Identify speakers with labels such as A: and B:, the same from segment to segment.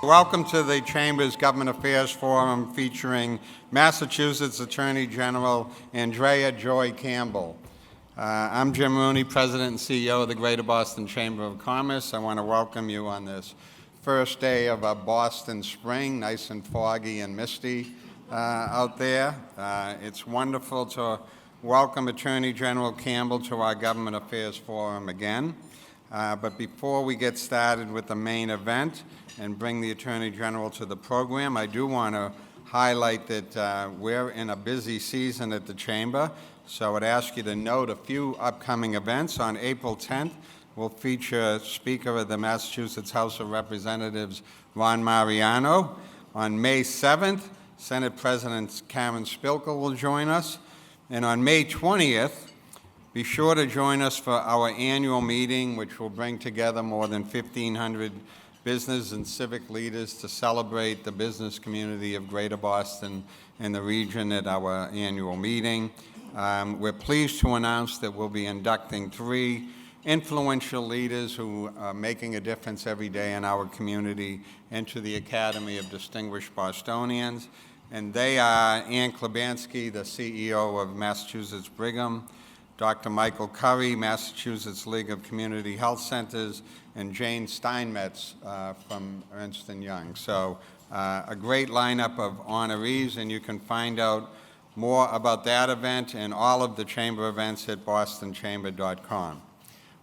A: Welcome to the Chamber's Government Affairs Forum featuring Massachusetts Attorney General Andrea Joy Campbell. I'm Jim Rooney, President and CEO of the Greater Boston Chamber of Commerce. I want to welcome you on this first day of a Boston spring, nice and foggy and misty out there. It's wonderful to welcome Attorney General Campbell to our Government Affairs Forum again. But before we get started with the main event and bring the Attorney General to the program, I do want to highlight that we're in a busy season at the Chamber, so I'd ask you to note a few upcoming events. On April 10th, we'll feature Speaker of the Massachusetts House of Representatives, Ron Mariano. On May 7th, Senate President Karen Spilka will join us. And on May 20th, be sure to join us for our annual meeting, which will bring together more than 1,500 business and civic leaders to celebrate the business community of Greater Boston and the region at our annual meeting. We're pleased to announce that we'll be inducting 3 influential leaders who are making a difference every day in our community into the Academy of Distinguished Bostonians. And they are Ann Klebanski, the CEO of Massachusetts Brigham, Dr. Michael Curry, Massachusetts League of Community Health Centers, and Jane Steinmetz from Ernst & Young. So a great lineup of honorees, and you can find out more about that event and all of the Chamber events at bostonchamber.com.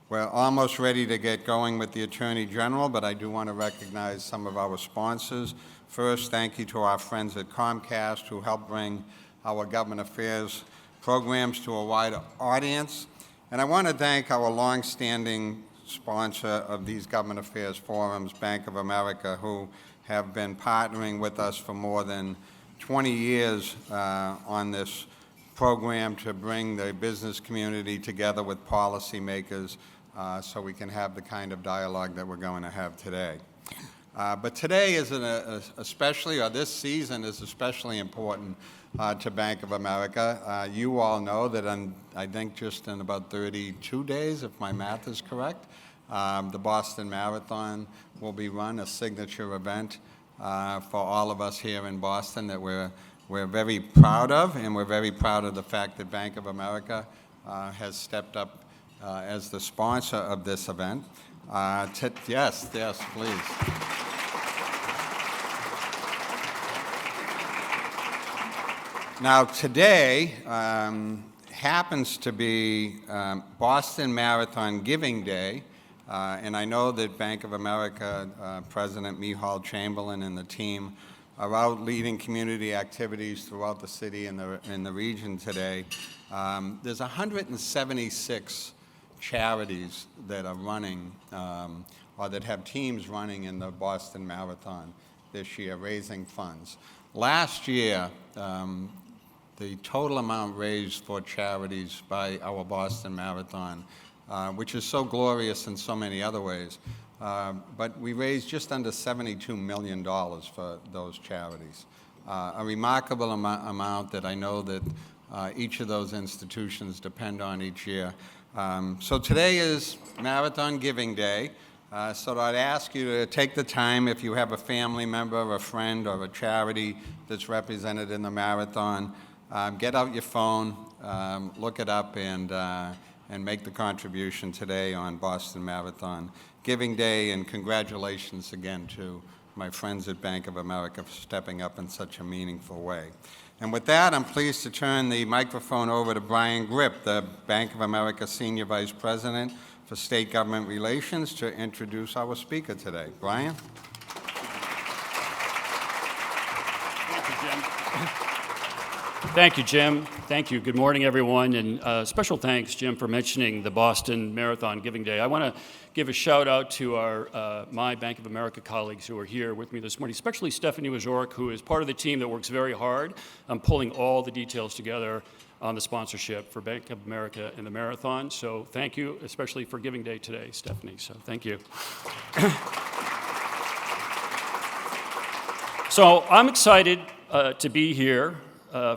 A: We're almost ready to get going with the Attorney General, but I do want to recognize some of our sponsors. First, thank you to our friends at Comcast who help bring our government affairs programs to a wider audience. And I want to thank our long-standing sponsor of these government affairs forums, Bank of America, who have been partnering with us for more than 20 years on this program to bring the business community together with policymakers so we can have the kind of dialogue that we're going to have today. But today is this season is especially important to Bank of America. You all know that I think just in about 32 days, if my math is correct, the Boston Marathon will be run, a signature event for all of us here in Boston that we're very proud of, and we're very proud of the fact that Bank of America has stepped up as the sponsor of this event. Yes, please. Now, today happens to be Boston Marathon Giving Day, and I know that Bank of America President Michal Chamberlain and the team are out leading community activities throughout the city and the region today. There's 176 charities that are running or that have teams running in the Boston Marathon this year, raising funds. Last year, the total amount raised for charities by our Boston Marathon, which is so glorious in so many other ways, but we raised just under $72 million for those charities. A remarkable amount that I know that each of those institutions depend on each year. So today is Marathon Giving Day. So I'd ask you to take the time, if you have a family member, a friend, or a charity that's represented in the marathon, get out your phone, look it up, and make the contribution today on Boston Marathon Giving Day. And congratulations again to my friends at Bank of America for stepping up in such a meaningful way. And with that, I'm pleased to turn the microphone over to Brian Grip, the Bank of America Senior Vice President for State Government Relations, to introduce our speaker today. Brian?
B: Thank you, Jim. Thank you. Good morning, everyone. And special thanks, Jim, for mentioning the Boston Marathon Giving Day. I want to give a shout out to my Bank of America colleagues who are here with me this morning, especially Stephanie Wazorek, who is part of the team that works very hard on pulling all the details together on the sponsorship for Bank of America and the marathon. So thank you, especially for Giving Day today, Stephanie. So thank you. So I'm excited to be here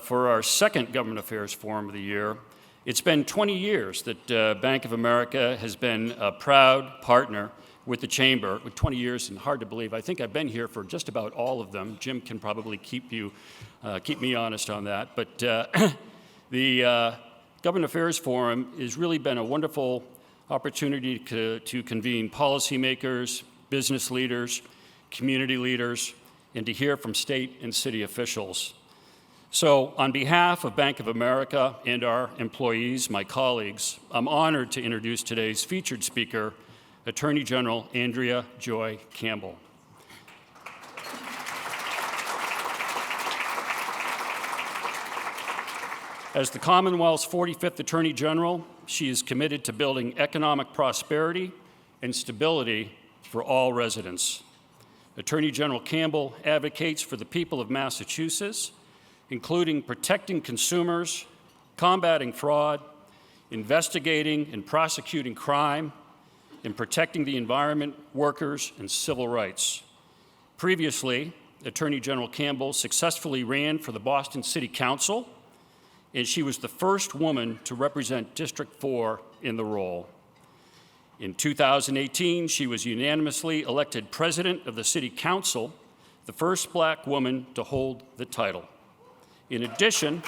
B: for our second Government Affairs Forum of the year. It's been 20 years that Bank of America has been a proud partner with the Chamber, with 20 years, and hard to believe. I think I've been here for just about all of them. Jim can probably keep me honest on that. But the Government Affairs Forum has really been a wonderful opportunity to convene policymakers, business leaders, community leaders, and to hear from state and city officials. So on behalf of Bank of America and our employees, my colleagues, I'm honored to introduce today's featured speaker, Attorney General Andrea Joy Campbell. As the Commonwealth's 45th Attorney General, she is committed to building economic prosperity and stability for all residents. Attorney General Campbell advocates for the people of Massachusetts, including protecting consumers, combating fraud, investigating and prosecuting crime, and protecting the environment, workers, and civil rights. Previously, Attorney General Campbell successfully ran for the Boston City Council, and she was the first woman to represent District 4 in the role. In 2018, she was unanimously elected President of the City Council, the first Black woman to hold the title. In addition,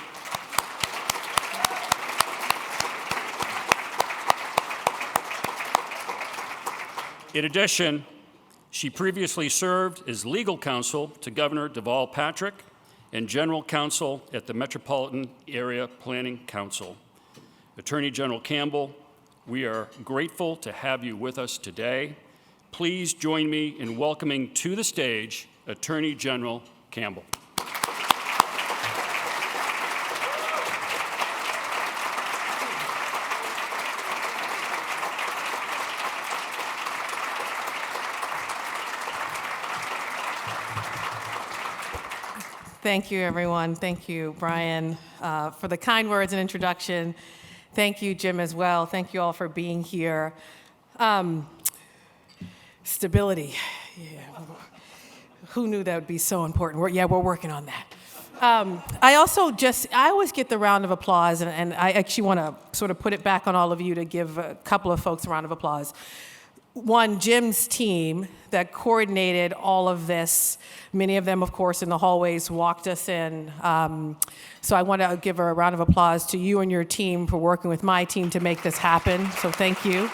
B: she previously served as legal counsel to Governor Deval Patrick and general counsel at the Metropolitan Area Planning Council. Attorney General Campbell, we are grateful to have you with us today. Please join me in welcoming to the stage Attorney General Campbell.
C: Thank you, everyone. Thank you, Brian, for the kind words and introduction. Thank you, Jim, as well. Thank you all for being here. Stability. Yeah. Who knew that would be so important? We're working on that. I always get the round of applause, and I actually want to sort of put it back on all of you to give a couple of folks a round of applause. One, Jim's team that coordinated all of this. Many of them, of course, in the hallways walked us in. So I want to give a round of applause to you and your team for working with my team to make this happen. So thank you.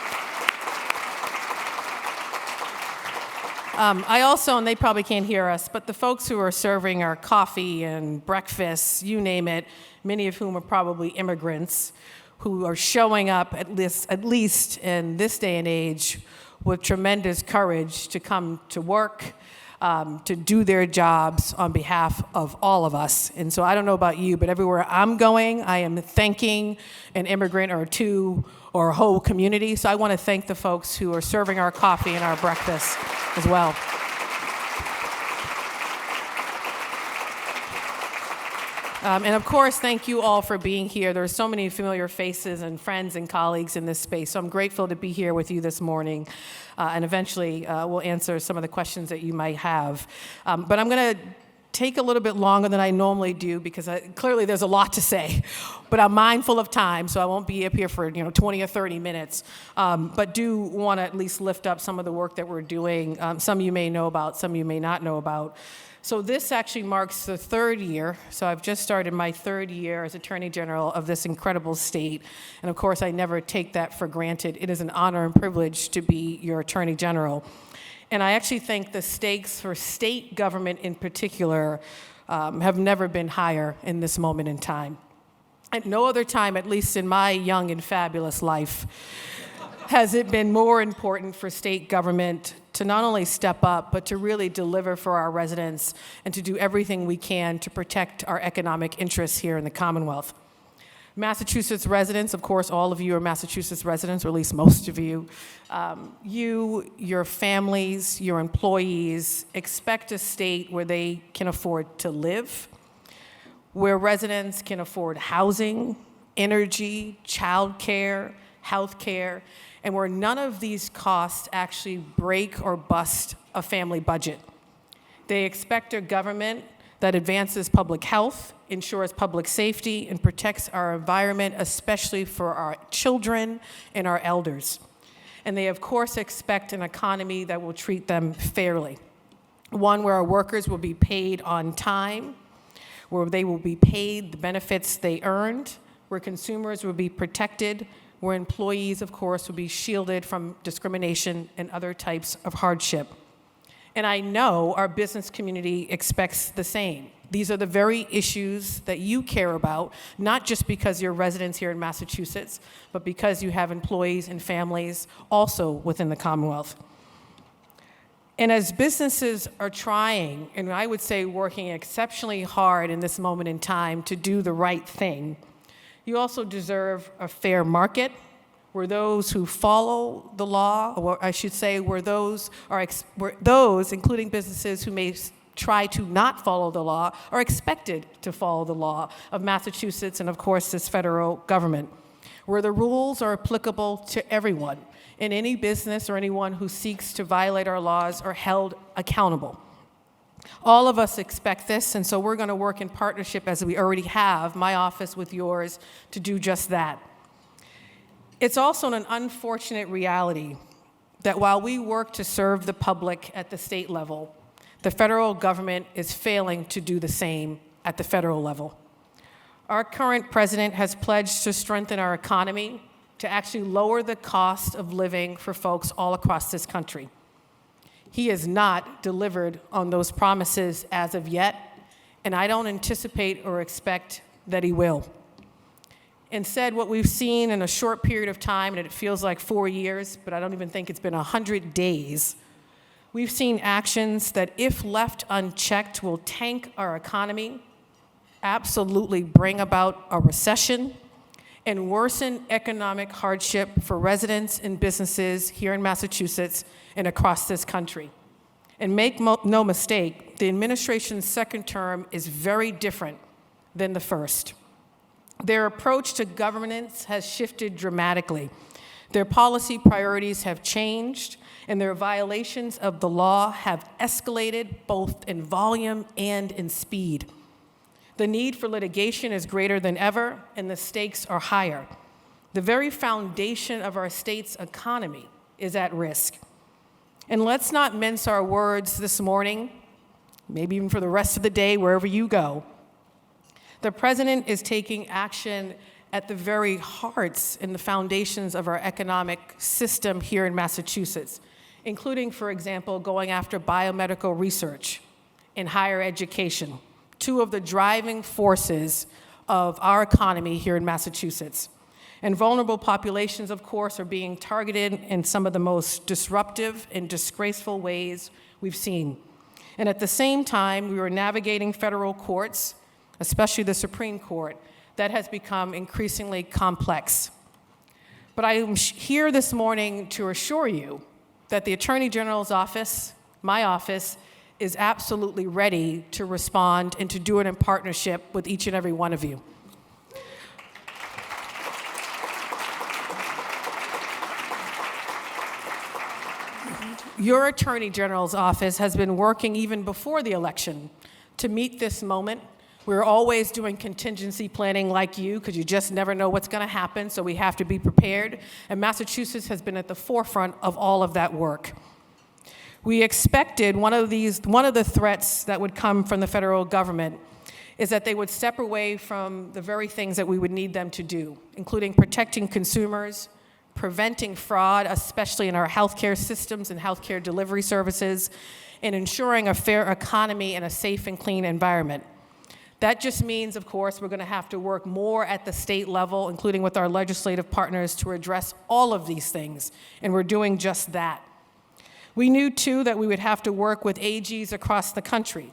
C: I also, and they probably can't hear us, but the folks who are serving our coffee and breakfast, you name it, many of whom are probably immigrants, who are showing up at least in this day and age with tremendous courage to come to work, to do their jobs on behalf of all of us. And so I don't know about you, but everywhere I'm going, I am thanking an immigrant or two or a whole community. So I want to thank the folks who are serving our coffee and our breakfast as well. And of course, thank you all for being here. There are so many familiar faces and friends and colleagues in this space, so I'm grateful to be here with you this morning. And eventually, we'll answer some of the questions that you might have. But I'm going to take a little bit longer than I normally do because clearly there's a lot to say. But I'm mindful of time, so I won't be up here for 20 or 30 minutes. But do want to at least lift up some of the work that we're doing. Some you may know about, some you may not know about. So this actually marks the third year. So I've just started my third year as Attorney General of this incredible state. And of course, I never take that for granted. It is an honor and privilege to be your Attorney General. And I actually think the stakes for state government in particular have never been higher in this moment in time. At no other time, at least in my young and fabulous life, has it been more important for state government to not only step up, but to really deliver for our residents and to do everything we can to protect our economic interests here in the Commonwealth. Massachusetts residents, of course, all of you are Massachusetts residents, or at least most of you. Your families, your employees expect a state where they can afford to live, where residents can afford housing, energy, childcare, health care, and where none of these costs actually break or bust a family budget. They expect a government that advances public health, ensures public safety, and protects our environment, especially for our children and our elders. And they, of course, expect an economy that will treat them fairly. One where our workers will be paid on time, where they will be paid the benefits they earned, where consumers will be protected, where employees, of course, will be shielded from discrimination and other types of hardship. And I know our business community expects the same. These are the very issues that you care about, not just because you're residents here in Massachusetts, but because you have employees and families also within the Commonwealth. And as businesses are trying, and I would say working exceptionally hard in this moment in time to do the right thing, you also deserve a fair market where those who follow the law, or I should say where those, including businesses who may try to not follow the law, are expected to follow the law of Massachusetts and, of course, this federal government, where the rules are applicable to everyone, and any business or anyone who seeks to violate our laws are held accountable. All of us expect this, and so we're going to work in partnership, as we already have, my office with yours, to do just that. It's also an unfortunate reality that while we work to serve the public at the state level, the federal government is failing to do the same at the federal level. Our current president has pledged to strengthen our economy, to actually lower the cost of living for folks all across this country. He has not delivered on those promises as of yet, and I don't anticipate or expect that he will. Instead, what we've seen in a short period of time, and it feels like 4 years, but I don't even think it's been 100 days, we've seen actions that, if left unchecked, will tank our economy, absolutely bring about a recession, and worsen economic hardship for residents and businesses here in Massachusetts and across this country. And make no mistake, the administration's second term is very different than the first. Their approach to governance has shifted dramatically. Their policy priorities have changed, and their violations of the law have escalated both in volume and in speed. The need for litigation is greater than ever, and the stakes are higher. The very foundation of our state's economy is at risk. And let's not mince our words this morning, maybe even for the rest of the day, wherever you go. The president is taking action at the very hearts and the foundations of our economic system here in Massachusetts, including, for example, going after biomedical research and higher education, two of the driving forces of our economy here in Massachusetts. And vulnerable populations, of course, are being targeted in some of the most disruptive and disgraceful ways we've seen. And at the same time, we are navigating federal courts, especially the Supreme Court, that has become increasingly complex. But I am here this morning to assure you that the Attorney General's office, my office, is absolutely ready to respond and to do it in partnership with each and every one of you. Your Attorney General's office has been working even before the election to meet this moment. We're always doing contingency planning like you, because you just never know what's going to happen, so we have to be prepared. And Massachusetts has been at the forefront of all of that work. We expected one of the threats that would come from the federal government is that they would step away from the very things that we would need them to do, including protecting consumers, preventing fraud, especially in our healthcare systems and healthcare delivery services, and ensuring a fair economy and a safe and clean environment. That just means, of course, we're going to have to work more at the state level, including with our legislative partners, to address all of these things, and we're doing just that. We knew, too, that we would have to work with AGs across the country.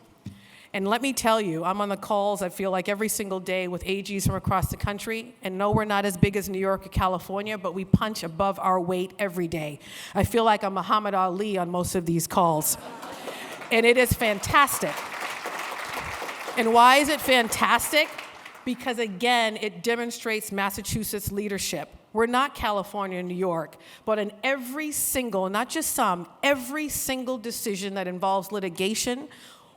C: And let me tell you, I'm on the calls, I feel like, every single day with AGs from across the country. And no, we're not as big as New York or California, but we punch above our weight every day. I feel like I'm Muhammad Ali on most of these calls. And it is fantastic. And why is it fantastic? Because, again, it demonstrates Massachusetts leadership. We're not California and New York, but in every single, not just some, every single decision that involves litigation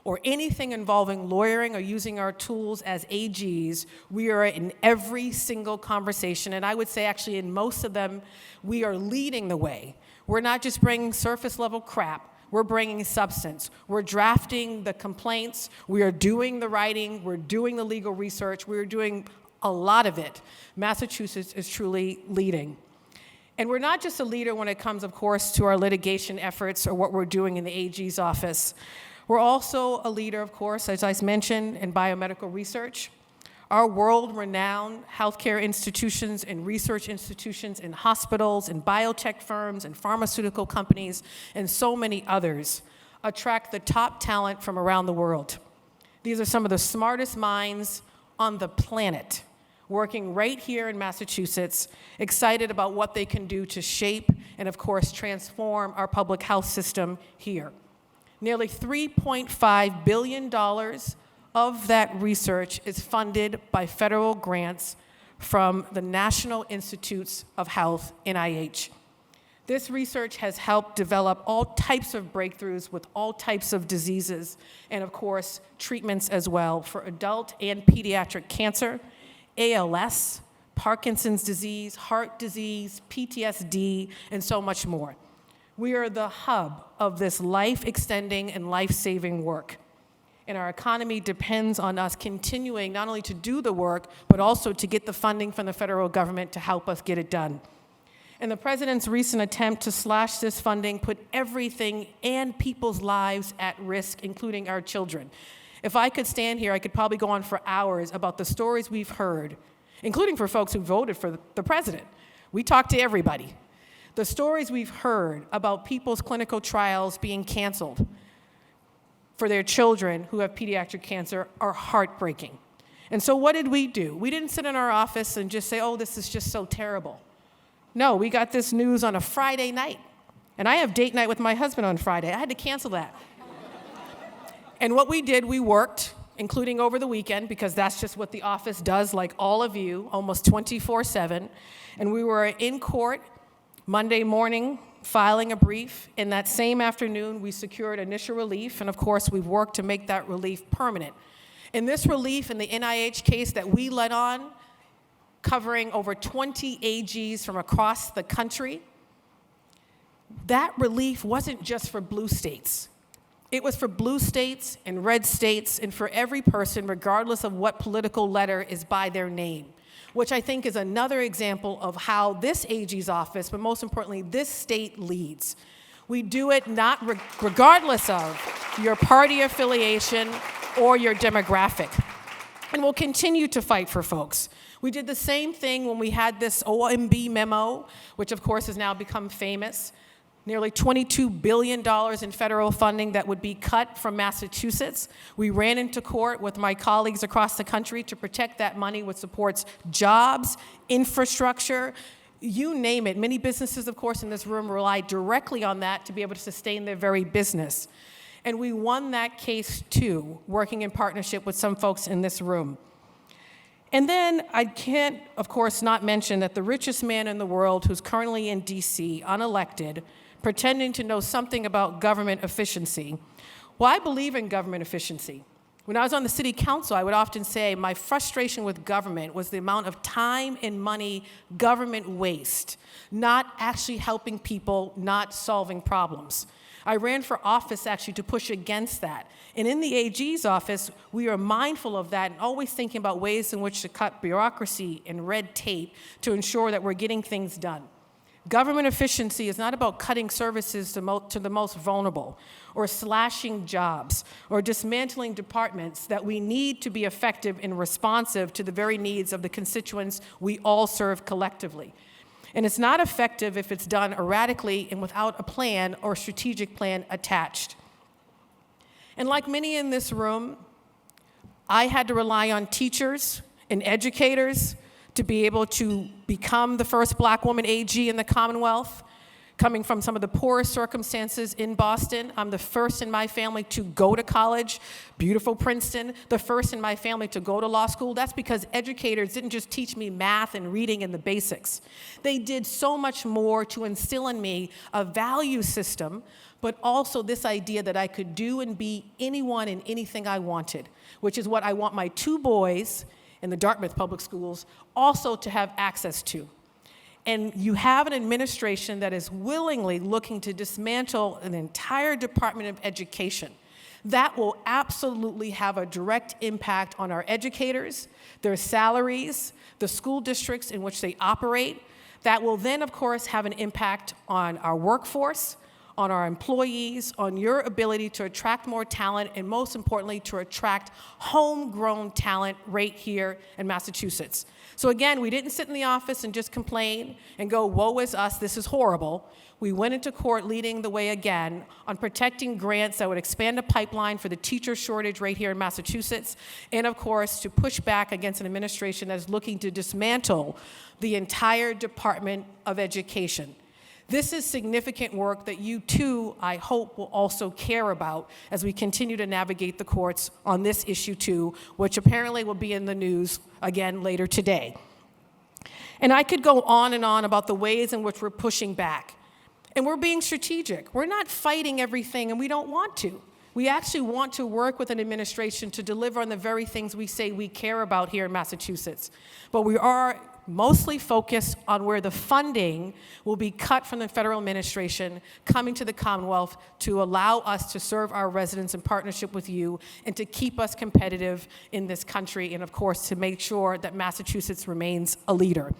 C: or anything involving lawyering or using our tools as AGs, we are in every single conversation, and I would say actually in most of them, we are leading the way. We're not just bringing surface level crap, we're bringing substance. We're drafting the complaints, we are doing the writing, we're doing the legal research, we're doing a lot of it. Massachusetts is truly leading. And we're not just a leader when it comes, of course, to our litigation efforts or what we're doing in the AG's office. We're also a leader, of course, as I mentioned, in biomedical research. Our world-renowned healthcare institutions and research institutions and hospitals and biotech firms and pharmaceutical companies and so many others attract the top talent from around the world. These are some of the smartest minds on the planet working right here in Massachusetts, excited about what they can do to shape and, of course, transform our public health system here. Nearly $3.5 billion of that research is funded by federal grants from the National Institutes of Health, NIH. This research has helped develop all types of breakthroughs with all types of diseases, and of course, treatments as well for adult and pediatric cancer, ALS, Parkinson's disease, heart disease, PTSD, and so much more. We are the hub of this life-extending and life-saving work. And our economy depends on us continuing not only to do the work, but also to get the funding from the federal government to help us get it done. And the president's recent attempt to slash this funding put everything and people's lives at risk, including our children. If I could stand here, I could probably go on for hours about the stories we've heard, including for folks who voted for the president. We talked to everybody. The stories we've heard about people's clinical trials being canceled for their children who have pediatric cancer are heartbreaking. And so what did we do? We didn't sit in our office and just say, oh, this is just so terrible. No, we got this news on a Friday night. And I have date night with my husband on Friday. I had to cancel that. And what we did, we worked, including over the weekend, because that's just what the office does, like all of you, almost 24/7. And we were in court Monday morning, filing a brief. In that same afternoon, we secured initial relief, and of course, we've worked to make that relief permanent. In this relief, in the NIH case that we led on, covering over 20 AGs from across the country, that relief wasn't just for blue states. It was for blue states and red states and for every person, regardless of what political letter is by their name, which I think is another example of how this AG's office, but most importantly, this state leads. We do it not regardless of your party affiliation or your demographic. And we'll continue to fight for folks. We did the same thing when we had this OMB memo, which of course has now become famous. Nearly $22 billion in federal funding that would be cut from Massachusetts. We ran into court with my colleagues across the country to protect that money, which supports jobs, infrastructure, you name it. Many businesses, of course, in this room rely directly on that to be able to sustain their very business. And we won that case too, working in partnership with some folks in this room. And then I can't, of course, not mention that the richest man in the world who's currently in DC, unelected, pretending to know something about government efficiency. Well, I believe in government efficiency. When I was on the city council, I would often say my frustration with government was the amount of time and money government waste, not actually helping people, not solving problems. I ran for office actually to push against that. And in the AG's office, we are mindful of that and always thinking about ways in which to cut bureaucracy and red tape to ensure that we're getting things done. Government efficiency is not about cutting services to the most vulnerable or slashing jobs or dismantling departments that we need to be effective and responsive to the very needs of the constituents we all serve collectively. And it's not effective if it's done erratically and without a plan or strategic plan attached. And like many in this room, I had to rely on teachers and educators to be able to become the first Black woman AG in the Commonwealth, Coming from some of the poorest circumstances in Boston, I'm the first in my family to go to college, beautiful Princeton, the first in my family to go to law school. That's because educators didn't just teach me math and reading and the basics. They did so much more to instill in me a value system, but also this idea that I could do and be anyone and anything I wanted, which is what I want my 2 boys in the Dartmouth Public Schools also to have access to. And you have an administration that is willingly looking to dismantle an entire Department of Education. That will absolutely have a direct impact on our educators, their salaries, the school districts in which they operate. That will then, of course, have an impact on our workforce, on our employees, on your ability to attract more talent, and most importantly, to attract homegrown talent right here in Massachusetts. So again, we didn't sit in the office and just complain and go, woe is us, this is horrible. We went into court leading the way again on protecting grants that would expand a pipeline for the teacher shortage right here in Massachusetts, and of course, to push back against an administration that is looking to dismantle the entire Department of Education. This is significant work that you too, I hope, will also care about as we continue to navigate the courts on this issue too, which apparently will be in the news again later today. And I could go on and on about the ways in which we're pushing back. And we're being strategic. We're not fighting everything, and we don't want to. We actually want to work with an administration to deliver on the very things we say we care about here in Massachusetts. But we are mostly focused on where the funding will be cut from the federal administration coming to the Commonwealth to allow us to serve our residents in partnership with you and to keep us competitive in this country, and of course to make sure that Massachusetts remains a leader.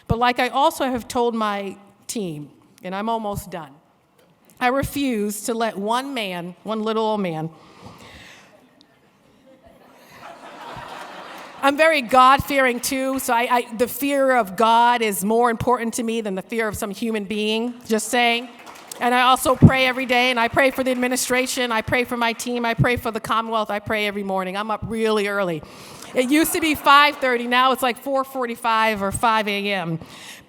C: But like I also have told my team, and I'm almost done, I refuse to let one man, one little old man, I'm very God-fearing too, so the fear of God is more important to me than the fear of some human being, just saying. And I also pray every day, and I pray for the administration, I pray for my team, I pray for the Commonwealth, I pray every morning. I'm up really early. It used to be 5:30, now it's like 4:45 or 5 a.m.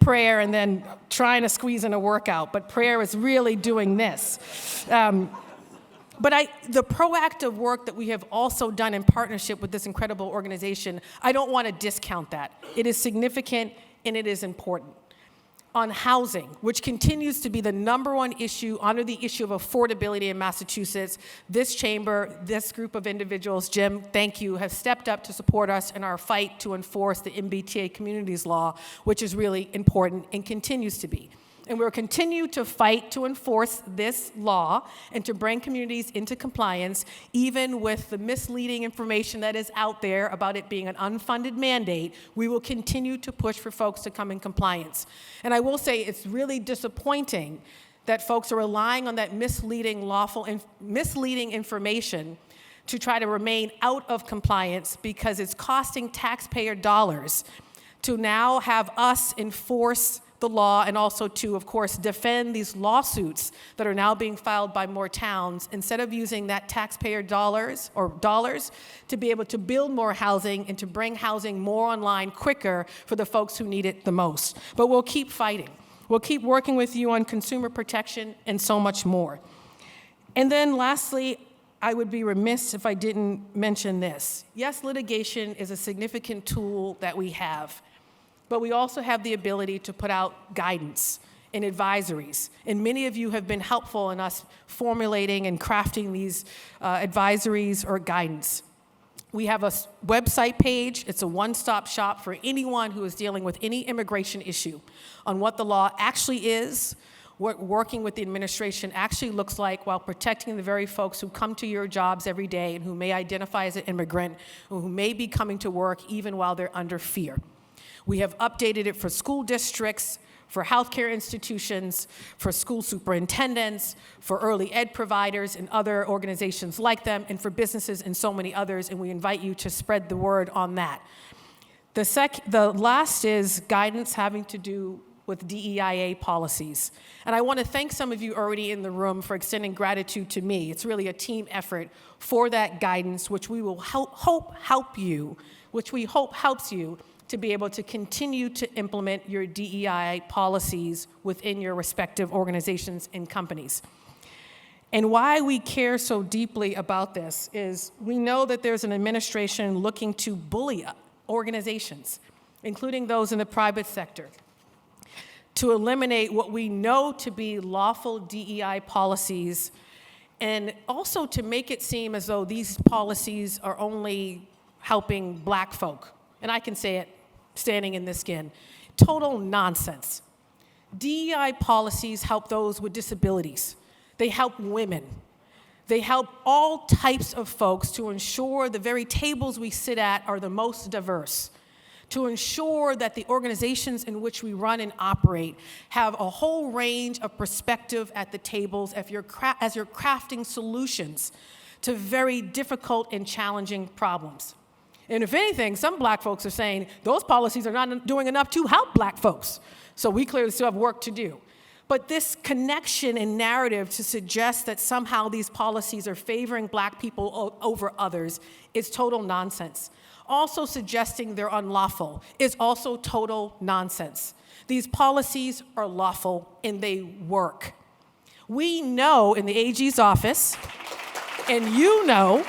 C: prayer, and then trying to squeeze in a workout, but prayer is really doing this. But the proactive work that we have also done in partnership with this incredible organization, I don't want to discount that. It is significant and it is important. On housing, which continues to be the #1 issue under the issue of affordability in Massachusetts, this chamber, this group of individuals, Jim, thank you, have stepped up to support us in our fight to enforce the MBTA Communities Law, which is really important and continues to be. And we'll continue to fight to enforce this law and to bring communities into compliance, even with the misleading information that is out there about it being an unfunded mandate. We will continue to push for folks to come in compliance. And I will say it's really disappointing that folks are relying on that misleading information to try to remain out of compliance because it's costing taxpayer dollars to now have us enforce the law and also to, of course, defend these lawsuits that are now being filed by more towns instead of using that taxpayer dollars to be able to build more housing and to bring housing more online quicker for the folks who need it the most. But we'll keep fighting. We'll keep working with you on consumer protection and so much more. And then lastly, I would be remiss if I didn't mention this. Yes, litigation is a significant tool that we have. But we also have the ability to put out guidance and advisories. And many of you have been helpful in us formulating and crafting these advisories or guidance. We have a website page. It's a one-stop shop for anyone who is dealing with any immigration issue on what the law actually is, what working with the administration actually looks like while protecting the very folks who come to your jobs every day and who may identify as an immigrant, or who may be coming to work even while they're under fear. We have updated it for school districts, for healthcare institutions, for school superintendents, for early ed providers and other organizations like them, and for businesses and so many others, and we invite you to spread the word on that. The last is guidance having to do with DEIA policies. And I want to thank some of you already in the room for extending gratitude to me. It's really a team effort for that guidance, which we will hope helps you to be able to continue to implement your DEI policies within your respective organizations and companies. And why we care so deeply about this is we know that there's an administration looking to bully organizations, including those in the private sector, to eliminate what we know to be lawful DEI policies, and also to make it seem as though these policies are only helping black folk. And I can say it standing in this skin. Total nonsense. DEI policies help those with disabilities. They help women. They help all types of folks to ensure the very tables we sit at are the most diverse, to ensure that the organizations in which we run and operate have a whole range of perspective at the tables as you're crafting solutions to very difficult and challenging problems. And if anything, some black folks are saying those policies are not doing enough to help black folks. So we clearly still have work to do. But this connection and narrative to suggest that somehow these policies are favoring black people over others is total nonsense. Also suggesting they're unlawful is also total nonsense. These policies are lawful and they work. We know in the AG's office, and you know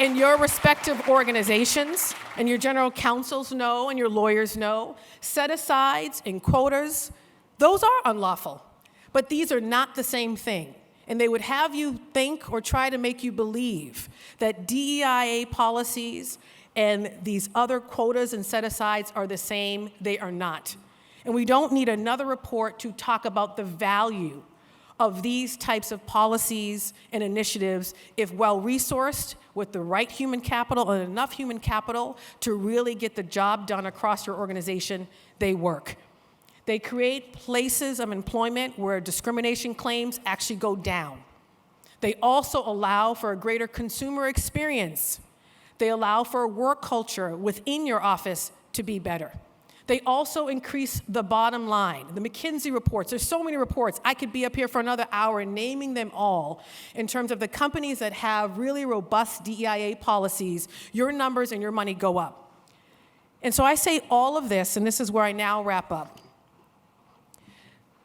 C: in your respective organizations, and your general counsels know, and your lawyers know, set-asides and quotas, those are unlawful. But these are not the same thing. And they would have you think or try to make you believe that DEIA policies and these other quotas and set-asides are the same. They are not. And we don't need another report to talk about the value of these types of policies and initiatives if well-resourced with the right human capital and enough human capital to really get the job done across your organization, they work. They create places of employment where discrimination claims actually go down. They also allow for a greater consumer experience. They allow for a work culture within your office to be better. They also increase the bottom line. The McKinsey reports, there's so many reports. I could be up here for another hour naming them all in terms of the companies that have really robust DEIA policies. Your numbers and your money go up. And so I say all of this, and this is where I now wrap up,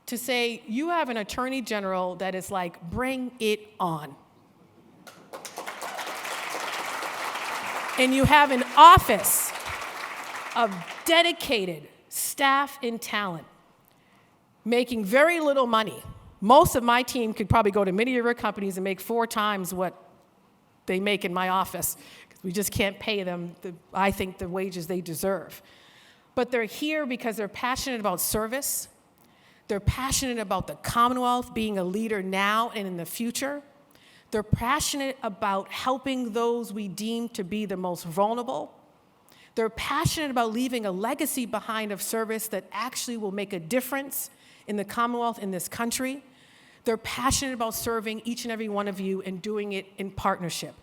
C: to say you have an attorney general that is like, bring it on. And you have an office of dedicated staff and talent making very little money. Most of my team could probably go to many of your companies and make 4 times what they make in my office, because we just can't pay them, I think, the wages they deserve. But they're here because they're passionate about service. They're passionate about the Commonwealth being a leader now and in the future. They're passionate about helping those we deem to be the most vulnerable. They're passionate about leaving a legacy behind of service that actually will make a difference in the Commonwealth, in this country. They're passionate about serving each and every one of you and doing it in partnership.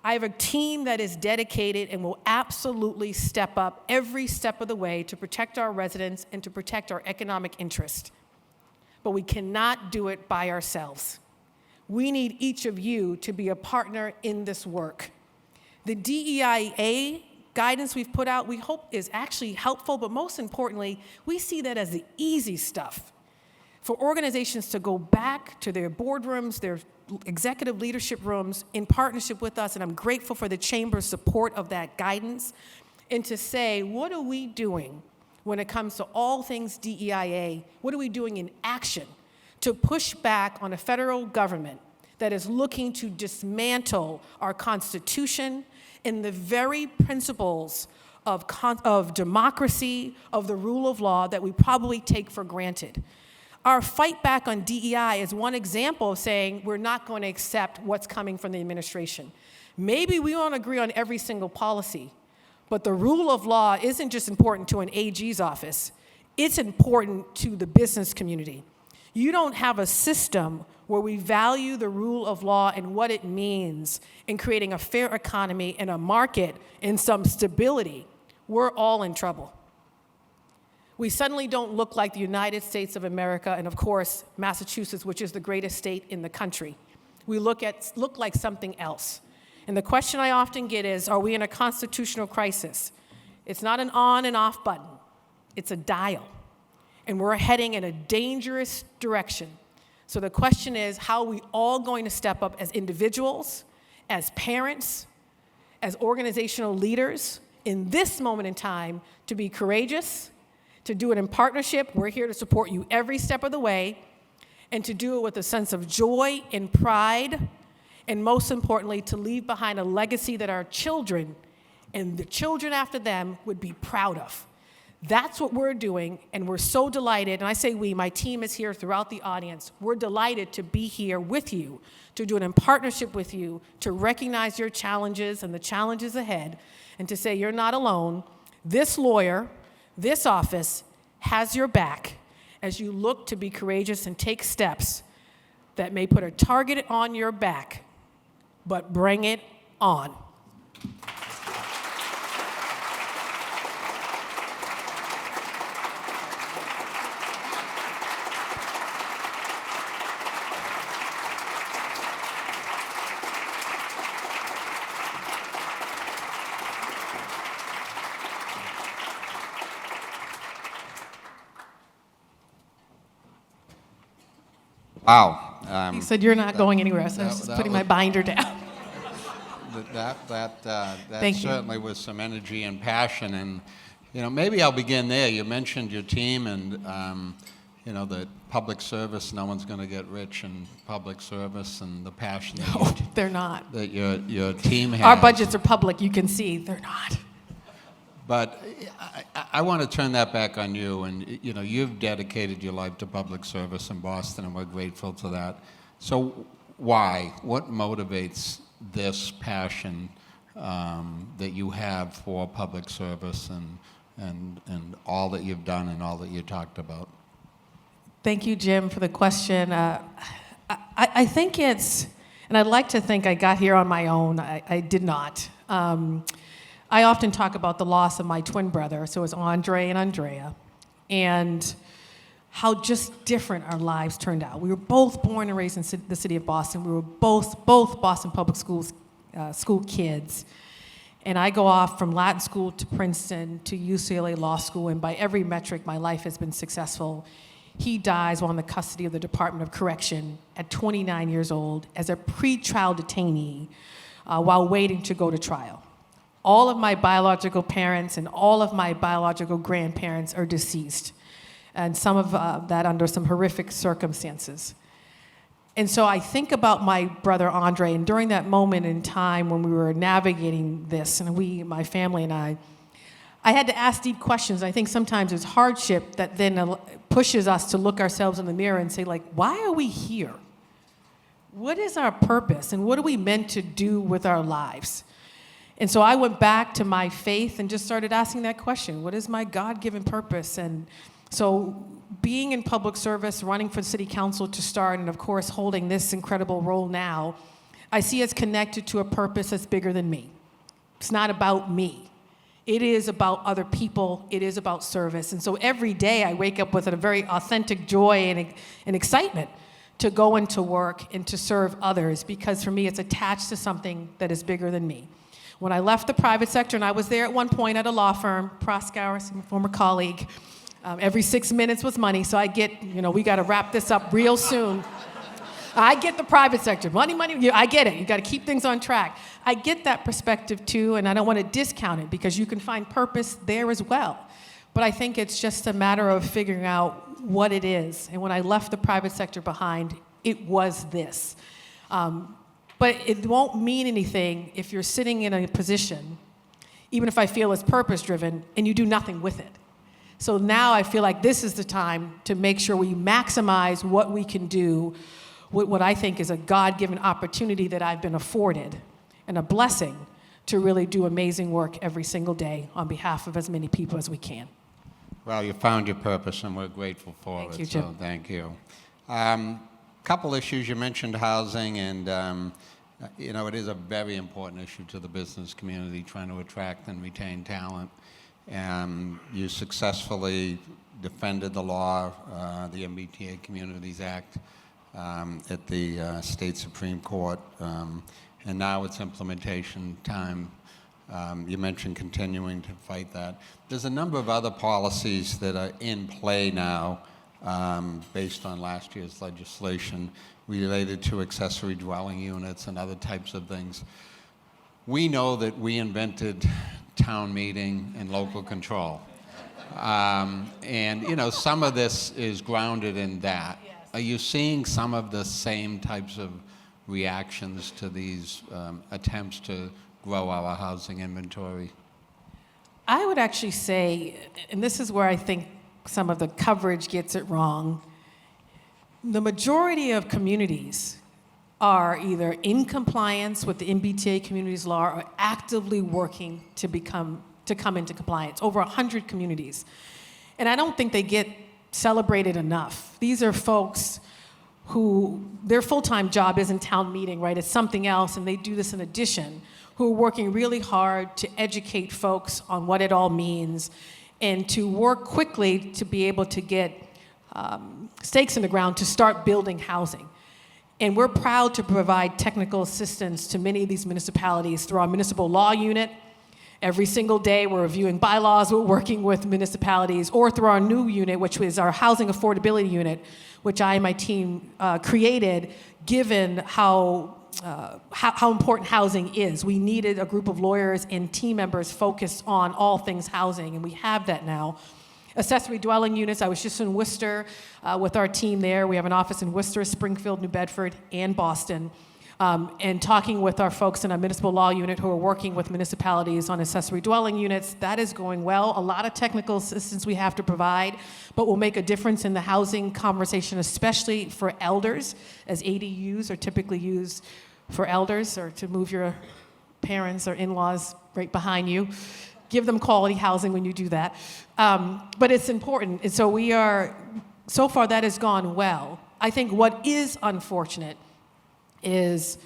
C: I have a team that is dedicated and will absolutely step up every step of the way to protect our residents and to protect our economic interest. But we cannot do it by ourselves. We need each of you to be a partner in this work. The DEIA guidance we've put out, we hope is actually helpful, but most importantly, we see that as the easy stuff for organizations to go back to their boardrooms, their executive leadership rooms in partnership with us, and I'm grateful for the Chamber's support of that guidance, and to say, what are we doing when it comes to all things DEIA? What are we doing in action to push back on a federal government that is looking to dismantle our Constitution and the very principles of democracy, of the rule of law that we probably take for granted? Our fight back on DEI is one example of saying we're not going to accept what's coming from the administration. Maybe we won't agree on every single policy, but the rule of law isn't just important to an AG's office. It's important to the business community. You don't have a system where we value the rule of law and what it means in creating a fair economy and a market and some stability. We're all in trouble. We suddenly don't look like the United States of America and, of course, Massachusetts, which is the greatest state in the country. We look like something else. And the question I often get is, are we in a constitutional crisis? It's not an on and off button. It's a dial. And we're heading in a dangerous direction. So the question is, how are we all going to step up as individuals, as parents, as organizational leaders in this moment in time to be courageous, to do it in partnership. We're here to support you every step of the way, and to do it with a sense of joy and pride, and most importantly, to leave behind a legacy that our children and the children after them would be proud of. That's what we're doing, and we're so delighted, and I say we, my team is here throughout the audience. We're delighted to be here with you, to do it in partnership with you, to recognize your challenges and the challenges ahead, and to say you're not alone. This lawyer, this office has your back as you look to be courageous and take steps that may put a target on your back, but bring it on.
A: Wow.
C: He said you're not going anywhere, so I was just
A: that
C: putting
A: was-
C: my binder down.
A: That
C: Thank you.
A: certainly was some energy and passion, and maybe I'll begin there. You mentioned your team, and that public service. No one's going to get rich in public service, and the passion
C: No, they're not.
A: that your team has.
C: Our budgets are public, you can see, they're not.
A: But I want to turn that back on you, and you've dedicated your life to public service in Boston, and we're grateful to that. So why? What motivates this passion that you have for public service and all that you've done and all that you talked about?
C: Thank you, Jim, for the question. I think it's, and I'd like to think I got here on my own. I did not. I often talk about the loss of my twin brother, so it's Andre and Andrea, and how just different our lives turned out. We were both born and raised in the city of Boston. We were both Boston Public Schools school kids. And I go off from Latin school to Princeton to UCLA Law School, and by every metric, my life has been successful. He dies while in the custody of the Department of Correction at 29 years old as a pretrial detainee while waiting to go to trial. All of my biological parents and all of my biological grandparents are deceased, and some of that under some horrific circumstances. And so I think about my brother Andre, and during that moment in time when we were navigating this, and my family and I had to ask deep questions. I think sometimes it's hardship that then pushes us to look ourselves in the mirror and say, like, why are we here? What is our purpose, and what are we meant to do with our lives? And so I went back to my faith and just started asking that question. What is my God-given purpose? And so being in public service, running for city council to start, and of course holding this incredible role now, I see us connected to a purpose that's bigger than me. It's not about me. It is about other people. It is about service. And so every day I wake up with a very authentic joy and excitement to go into work and to serve others, because for me it's attached to something that is bigger than me. When I left the private sector, and I was there at one point at a law firm, Proskauer, a former colleague, every 6 minutes was money, so I get, we got to wrap this up real soon. I get the private sector, money, I get it. You got to keep things on track. I get that perspective too, and I don't want to discount it because you can find purpose there as well. But I think it's just a matter of figuring out what it is. And when I left the private sector behind, it was this. But it won't mean anything if you're sitting in a position, even if I feel it's purpose-driven, and you do nothing with it. So now I feel like this is the time to make sure we maximize what we can do with what I think is a God-given opportunity that I've been afforded, and a blessing to really do amazing work every single day on behalf of as many people as we can.
A: Well, you found your purpose, and we're grateful for it.
C: Thank you, Jim.
A: So thank you. Couple issues. You mentioned housing, and it is a very important issue to the business community, trying to attract and retain talent. And you successfully defended the law, the MBTA Communities Act, at the state Supreme Court. and now it's implementation time. You mentioned continuing to fight that. There's a number of other policies that are in play now based on last year's legislation related to accessory dwelling units and other types of things. We know that we invented town meeting and local control. And, you know, some of this is grounded in that.
C: Yes.
A: Are you seeing some of the same types of reactions to these attempts to grow our housing inventory?
C: I would actually say, and this is where I think some of the coverage gets it wrong, the majority of communities are either in compliance with the MBTA communities law or actively working to come into compliance. Over 100 communities. And I don't think they get celebrated enough. These are folks who, their full-time job isn't town meeting, right? It's something else, and they do this in addition, who are working really hard to educate folks on what it all means and to work quickly to be able to get stakes in the ground to start building housing. And we're proud to provide technical assistance to many of these municipalities through our municipal law unit. Every single day, we're reviewing bylaws, we're working with municipalities, or through our new unit, which is our housing affordability unit, which I and my team created, given how important housing is. We needed a group of lawyers and team members focused on all things housing, and we have that now. Accessory dwelling units, I was just in Worcester with our team there. We have an office in Worcester, Springfield, New Bedford, and Boston. And talking with our folks in our municipal law unit who are working with municipalities on accessory dwelling units, that is going well. A lot of technical assistance we have to provide, but will make a difference in the housing conversation, especially for elders, as ADUs are typically used for elders or to move your parents or in-laws right behind you. Give them quality housing when you do that. But it's important. And so far that has gone well. I think what is unfortunate is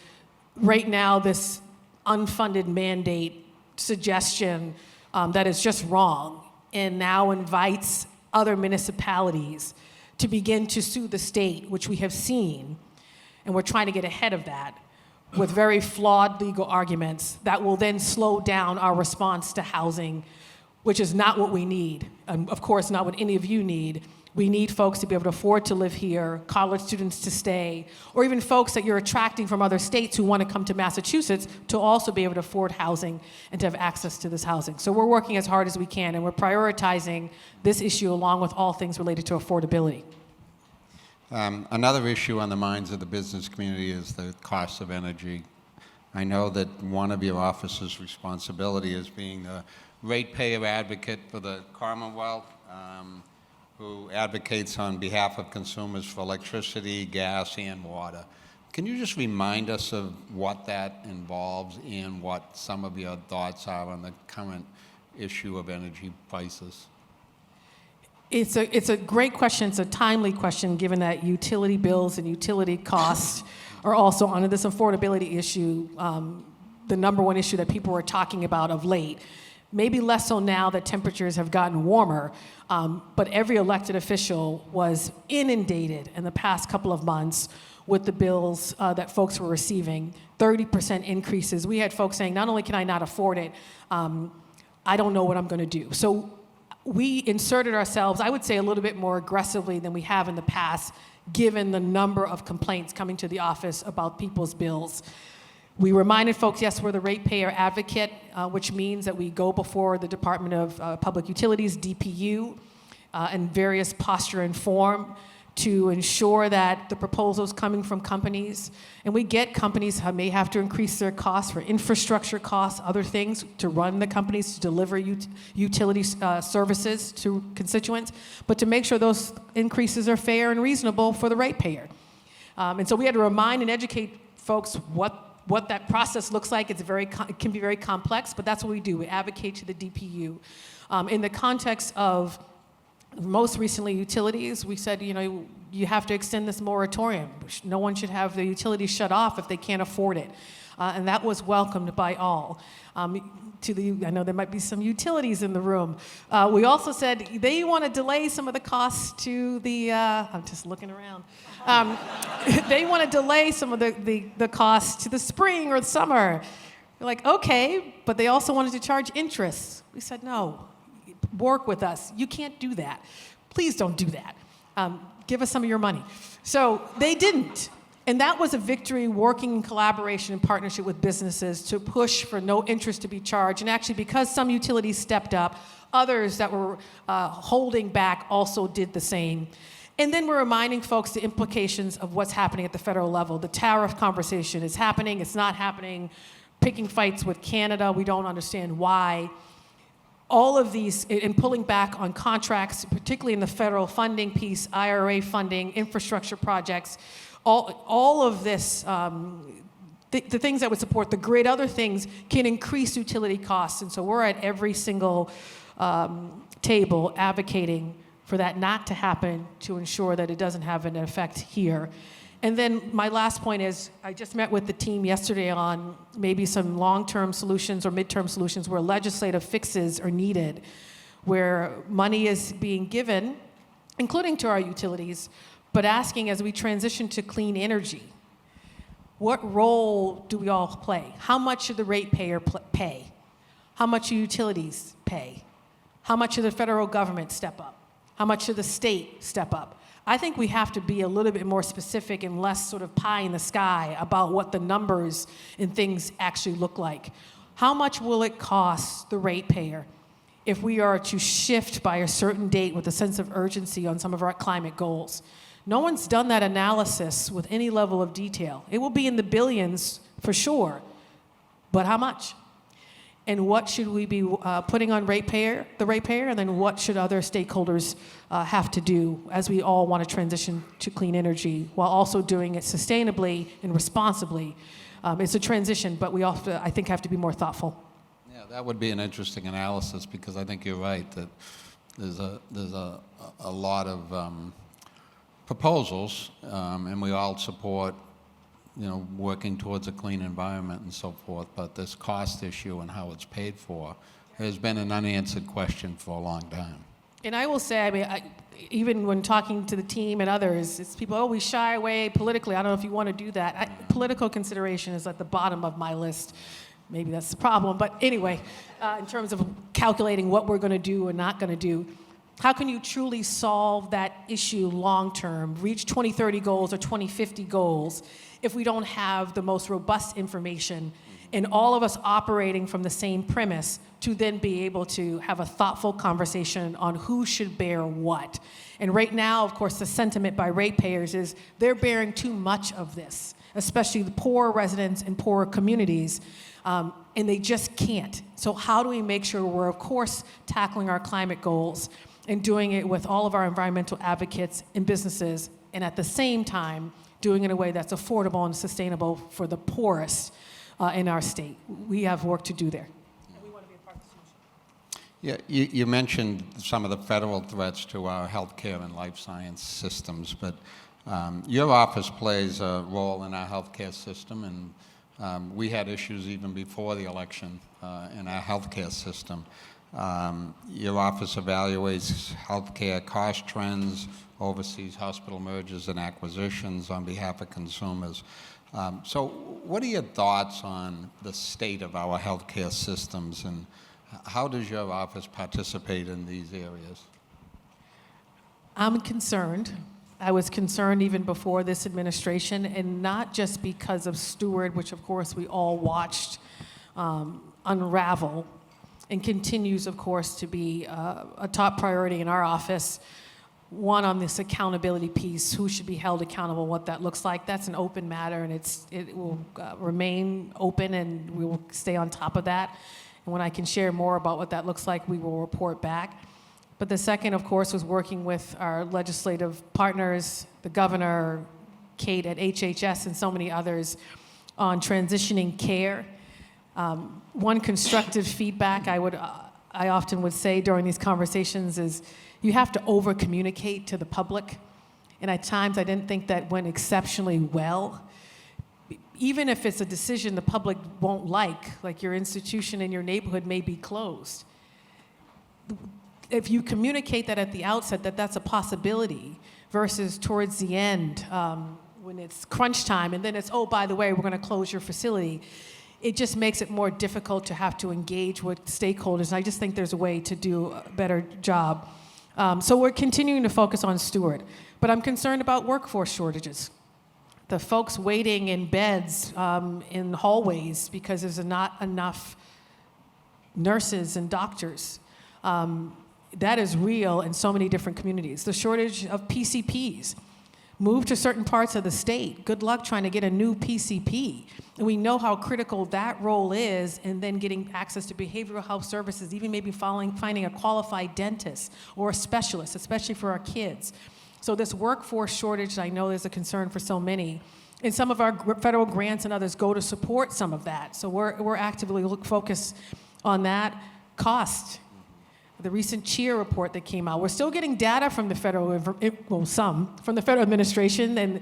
C: right now this unfunded mandate suggestion that is just wrong and now invites other municipalities to begin to sue the state, which we have seen, and we're trying to get ahead of that with very flawed legal arguments that will then slow down our response to housing, which is not what we need, and of course not what any of you need. We need folks to be able to afford to live here, college students to stay, or even folks that you're attracting from other states who want to come to Massachusetts to also be able to afford housing and to have access to this housing. So we're working as hard as we can, and we're prioritizing this issue along with all things related to affordability.
A: Another issue on the minds of the business community is the cost of energy. I know that one of your office's responsibility is being the ratepayer advocate for the Commonwealth, who advocates on behalf of consumers for electricity, gas, and water. Can you just remind us of what that involves and what some of your thoughts are on the current issue of energy prices?
C: It's a great question. It's a timely question, given that utility bills and utility costs are also under this affordability issue, the number one issue that people are talking about of late. Maybe less so now that temperatures have gotten warmer, but every elected official was inundated in the past couple of months with the bills that folks were receiving, 30% increases. We had folks saying, not only can I not afford it, I don't know what I'm going to do. So we inserted ourselves, I would say, a little bit more aggressively than we have in the past, given the number of complaints coming to the office about people's bills. We reminded folks, yes, we're the ratepayer advocate, which means that we go before the Department of Public Utilities, DPU, in various posture and form to ensure that the proposals coming from companies, and we get companies who may have to increase their costs for infrastructure costs, other things to run the companies, to deliver utility services to constituents, but to make sure those increases are fair and reasonable for the ratepayer. And so we had to remind and educate folks what that process looks like. It can be very complex, but that's what we do. We advocate to the DPU. In the context of most recently utilities, we said, you have to extend this moratorium. No one should have the utilities shut off if they can't afford it. and that was welcomed by all. I know there might be some utilities in the room. We also said they want to delay some of the costs to the, I'm just looking around. They want to delay some of the costs to the spring or the summer. We're like, okay, but they also wanted to charge interest. We said, no, work with us. You can't do that. Please don't do that. Give us some of your money. So they didn't. And that was a victory, working in collaboration and partnership with businesses to push for no interest to be charged. And actually, because some utilities stepped up, others that were holding back also did the same. And then we're reminding folks the implications of what's happening at the federal level. The tariff conversation is happening, it's not happening. Picking fights with Canada, we don't understand why. All of these, and pulling back on contracts, particularly in the federal funding piece, IRA funding, infrastructure projects, all of this, the things that would support the grid, other things can increase utility costs. And so we're at every single table advocating for that not to happen, to ensure that it doesn't have an effect here. And then my last point is, I just met with the team yesterday on maybe some long-term solutions or midterm solutions where legislative fixes are needed, where money is being given, including to our utilities, but asking as we transition to clean energy, what role do we all play? How much should the ratepayer pay? How much should utilities pay? How much should the federal government step up? How much should the state step up? I think we have to be a little bit more specific and less sort of pie in the sky about what the numbers and things actually look like. How much will it cost the ratepayer if we are to shift by a certain date with a sense of urgency on some of our climate goals? No one's done that analysis with any level of detail. It will be in the billions for sure, but how much? And what should we be putting on the ratepayer, and then what should other stakeholders have to do as we all want to transition to clean energy while also doing it sustainably and responsibly? It's a transition, but we also, I think, have to be more thoughtful.
A: Yeah, that would be an interesting analysis, because I think you're right that there's a lot of proposals, and we all support, working towards a clean environment and so forth, but this cost issue and how it's paid for has been an unanswered question for a long time.
C: And I will say, even when talking to the team and others, it's people, we shy away politically. I don't know if you want to do that. Political consideration is at the bottom of my list. Maybe that's the problem, but anyway, in terms of calculating what we're going to do and not going to do, how can you truly solve that issue long-term, reach 2030 goals or 2050 goals, if we don't have the most robust information and all of us operating from the same premise to then be able to have a thoughtful conversation on who should bear what? And right now, of course, the sentiment by ratepayers is they're bearing too much of this, especially the poor residents in poorer communities, and they just can't. So how do we make sure we're, of course, tackling our climate goals and doing it with all of our environmental advocates and businesses, and at the same time, doing it in a way that's affordable and sustainable for the poorest in our state? We have work to do there. And we want to be a part of the solution.
A: Yeah, you mentioned some of the federal threats to our healthcare and life science systems, but your office plays a role in our healthcare system, and we had issues even before the election in our healthcare system. Your office evaluates healthcare cost trends, oversees hospital mergers and acquisitions on behalf of consumers. So what are your thoughts on the state of our healthcare systems, and how does your office participate in these areas?
C: I'm concerned. I was concerned even before this administration, and not just because of Steward, which of course we all watched unravel, and continues, of course, to be a top priority in our office. One, on this accountability piece, who should be held accountable, what that looks like. That's an open matter, and it will remain open, and we will stay on top of that. And when I can share more about what that looks like, we will report back. But the second, of course, was working with our legislative partners, the governor, Kate at HHS, and so many others on transitioning care. One constructive feedback I often would say during these conversations is you have to over-communicate to the public. And at times I didn't think that went exceptionally well. even if it's a decision the public won't like your institution in your neighborhood may be closed, if you communicate that at the outset that that's a possibility versus towards the end when it's crunch time and then it's, oh, by the way, we're going to close your facility, it just makes it more difficult to have to engage with stakeholders. And I just think there's a way to do a better job. So we're continuing to focus on Stewart. But I'm concerned about workforce shortages. The folks waiting in beds in hallways because there's not enough nurses and doctors. That is real in so many different communities. The shortage of PCPs. Move to certain parts of the state. Good luck trying to get a new PCP. And we know how critical that role is, and then getting access to behavioral health services, even maybe finding a qualified dentist or a specialist, especially for our kids. So this workforce shortage, I know is a concern for so many. And some of our federal grants and others go to support some of that. So we're actively focused on that. Cost. The recent CHEER report that came out. We're still getting data from the federal, from the federal administration, and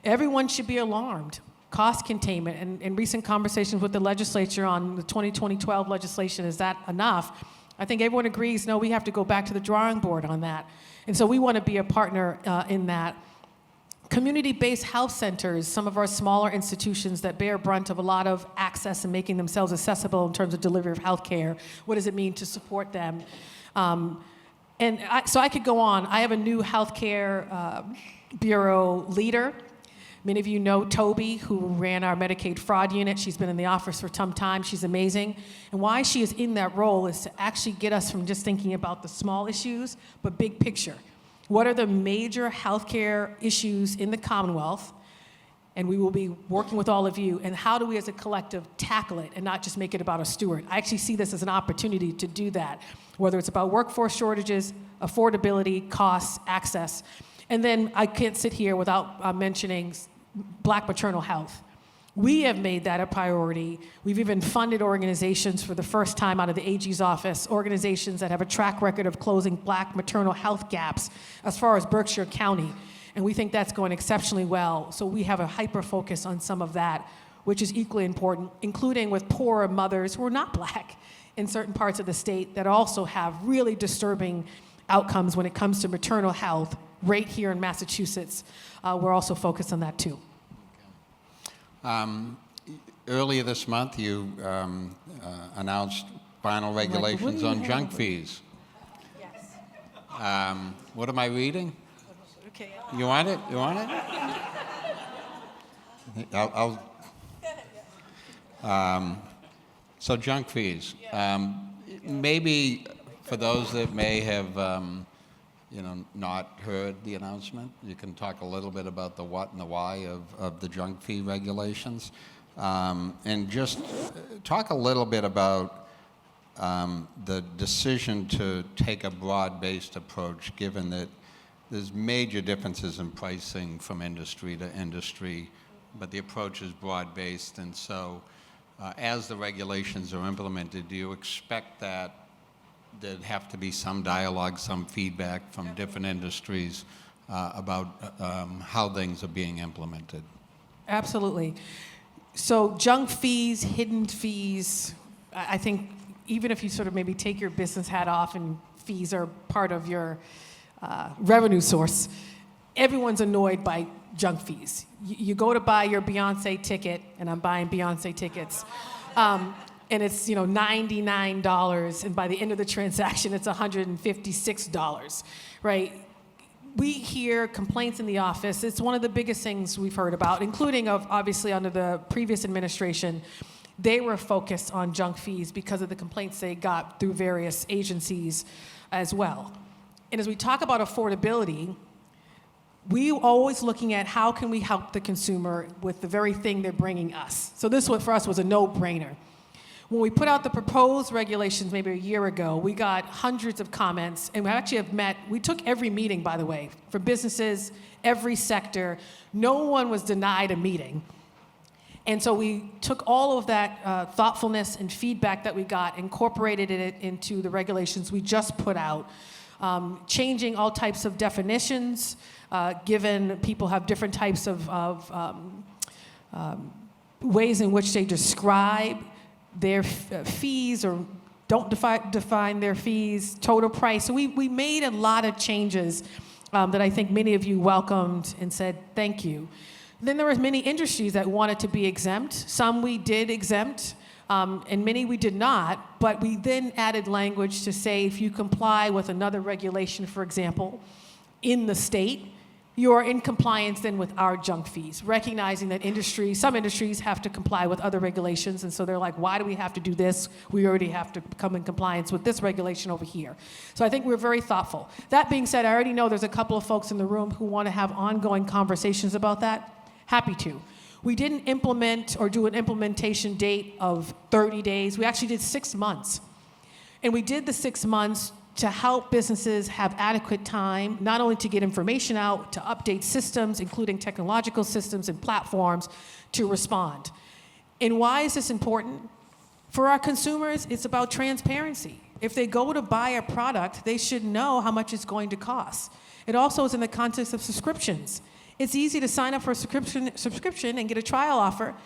C: everyone should be alarmed. Cost containment, and recent conversations with the legislature on the 2012 legislation, is that enough? I think everyone agrees, no, we have to go back to the drawing board on that. And so we want to be a partner in that. Community-based health centers, some of our smaller institutions that bear brunt of a lot of access and making themselves accessible in terms of delivery of health care. What does it mean to support them? So I could go on. I have a new healthcare bureau leader. Many of you know Toby, who ran our Medicaid fraud unit. She's been in the office for some time. She's amazing. And why she is in that role is to actually get us from just thinking about the small issues, but big picture. What are the major healthcare issues in the Commonwealth? And we will be working with all of you. And how do we as a collective tackle it and not just make it about a Stewart? I actually see this as an opportunity to do that, whether it's about workforce shortages, affordability, costs, access. And then I can't sit here without mentioning Black maternal health. We have made that a priority. We've even funded organizations for the first time out of the AG's office, organizations that have a track record of closing Black maternal health gaps as far as Berkshire County. And we think that's going exceptionally well. So we have a hyper focus on some of that, which is equally important, including with poorer mothers who are not Black in certain parts of the state that also have really disturbing outcomes when it comes to maternal health right here in Massachusetts. We're also focused on that too.
A: Earlier this month, you announced final regulations on junk fees.
C: Yes.
A: What am I reading?
C: Okay.
A: You want it? You want it? So junk fees. Maybe for those that may have, not heard the announcement, you can talk a little bit about the what and the why of the junk fee regulations, and just talk a little bit about the decision to take a broad-based approach, given that there's major differences in pricing from industry to industry, but the approach is broad-based. And so as the regulations are implemented, do you expect that there'd have to be some dialogue, some feedback from different industries about how things are being implemented?
C: Absolutely. So junk fees, hidden fees, I think even if you sort of maybe take your business hat off and fees are part of your revenue source, everyone's annoyed by junk fees. You go to buy your Beyonce ticket, and I'm buying Beyonce tickets, and it's $99, and by the end of the transaction, it's $156, right? We hear complaints in the office. It's one of the biggest things we've heard about, including obviously under the previous administration. They were focused on junk fees because of the complaints they got through various agencies as well. And as we talk about affordability, we always looking at how can we help the consumer with the very thing they're bringing us. So this one for us was a no-brainer. When we put out the proposed regulations maybe a year ago, we got hundreds of comments, and we actually we took every meeting, by the way, for businesses, every sector. No one was denied a meeting. And so we took all of that thoughtfulness and feedback that we got, incorporated it into the regulations we just put out, changing all types of definitions, given people have different types of ways in which they describe their fees or don't define their fees, total price. So we made a lot of changes that I think many of you welcomed and said thank you. Then there were many industries that wanted to be exempt. Some we did exempt, and many we did not, but we then added language to say if you comply with another regulation, for example, in the state, you're in compliance then with our junk fees, recognizing that some industries have to comply with other regulations, and so they're like, why do we have to do this? We already have to come in compliance with this regulation over here. So I think we're very thoughtful. That being said, I already know there's a couple of folks in the room who want to have ongoing conversations about that. Happy to. We didn't implement or do an implementation date of 30 days. We actually did 6 months. And we did the 6 months to help businesses have adequate time, not only to get information out, to update systems, including technological systems and platforms, to respond. And why is this important? For our consumers, it's about transparency. If they go to buy a product, they should know how much it's going to cost. It also is in the context of subscriptions. It's easy to sign up for a subscription and get a trial offer.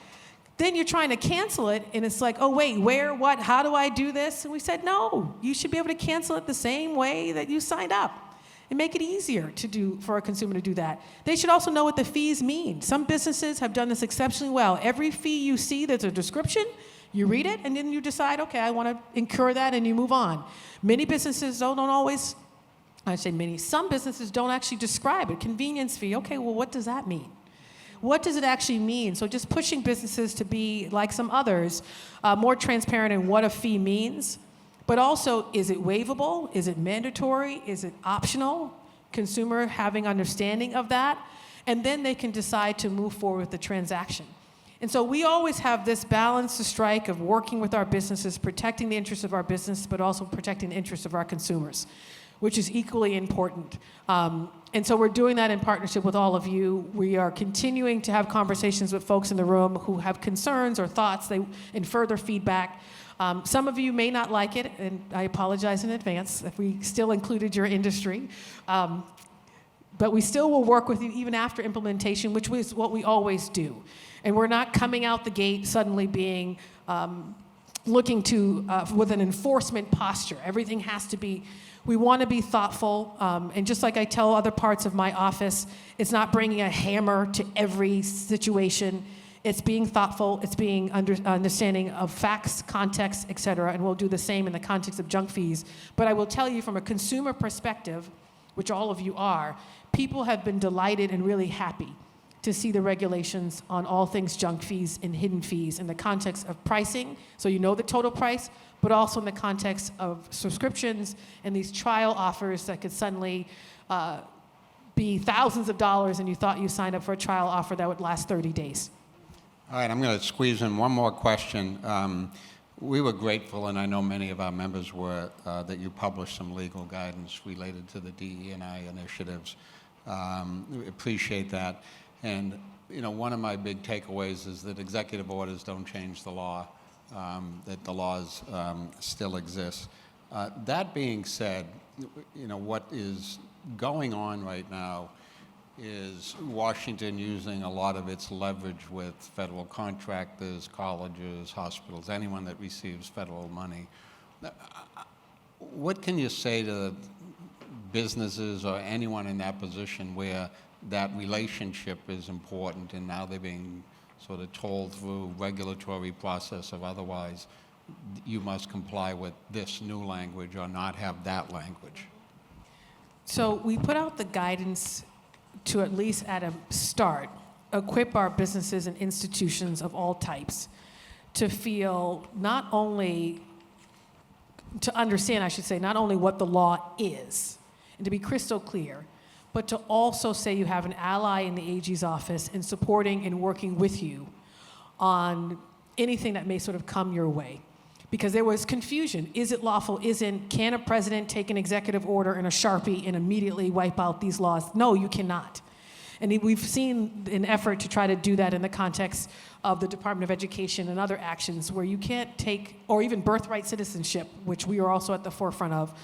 C: Then you're trying to cancel it, and it's like, oh, wait, where, what, how do I do this? And we said, no, you should be able to cancel it the same way that you signed up and make it easier for a consumer to do that. They should also know what the fees mean. Some businesses have done this exceptionally well. Every fee you see, there's a description, you read it, and then you decide, okay, I want to incur that, and you move on. Many businesses don't always, I say many, some businesses don't actually describe it. Convenience fee, okay, well, what does that mean? What does it actually mean? So just pushing businesses to be, like some others, more transparent in what a fee means, but also, is it waivable? Is it mandatory? Is it optional? Consumer having understanding of that, and then they can decide to move forward with the transaction. And so we always have this balance to strike of working with our businesses, protecting the interests of our business, but also protecting the interests of our consumers, which is equally important. And so we're doing that in partnership with all of you. We are continuing to have conversations with folks in the room who have concerns or thoughts and further feedback. Some of you may not like it, and I apologize in advance if we still included your industry. But we still will work with you even after implementation, which is what we always do. And we're not coming out the gate suddenly being looking to with an enforcement posture. Everything has to be. We want to be thoughtful, and just like I tell other parts of my office, it's not bringing a hammer to every situation. It's being thoughtful, it's being understanding of facts, context, et cetera, and we'll do the same in the context of junk fees. But I will tell you from a consumer perspective, which all of you are, people have been delighted and really happy to see the regulations on all things junk fees and hidden fees in the context of pricing, so you know the total price, but also in the context of subscriptions and these trial offers that could suddenly be thousands of dollars and you thought you signed up for a trial offer that would last 30 days.
A: All right, I'm going to squeeze in one more question. We were grateful, and I know many of our members were, that you published some legal guidance related to the DE&I initiatives. We appreciate that. And one of my big takeaways is that executive orders don't change the law, that the laws still exist. That being said, what is going on right now is Washington using a lot of its leverage with federal contractors, colleges, hospitals, anyone that receives federal money. What can you say to businesses or anyone in that position where that relationship is important and now they're being sort of told through regulatory process of otherwise you must comply with this new language or not have that language?
C: So we put out the guidance to, at least at a start, equip our businesses and institutions of all types to feel not only, to understand, I should say, not only what the law is, and to be crystal clear, but to also say you have an ally in the AG's office in supporting and working with you on anything that may sort of come your way. Because there was confusion. Is it lawful? Can a president take an executive order and a Sharpie and immediately wipe out these laws? No, you cannot. And we've seen an effort to try to do that in the context of the Department of Education and other actions where you can't take, or even birthright citizenship, which we are also at the forefront of.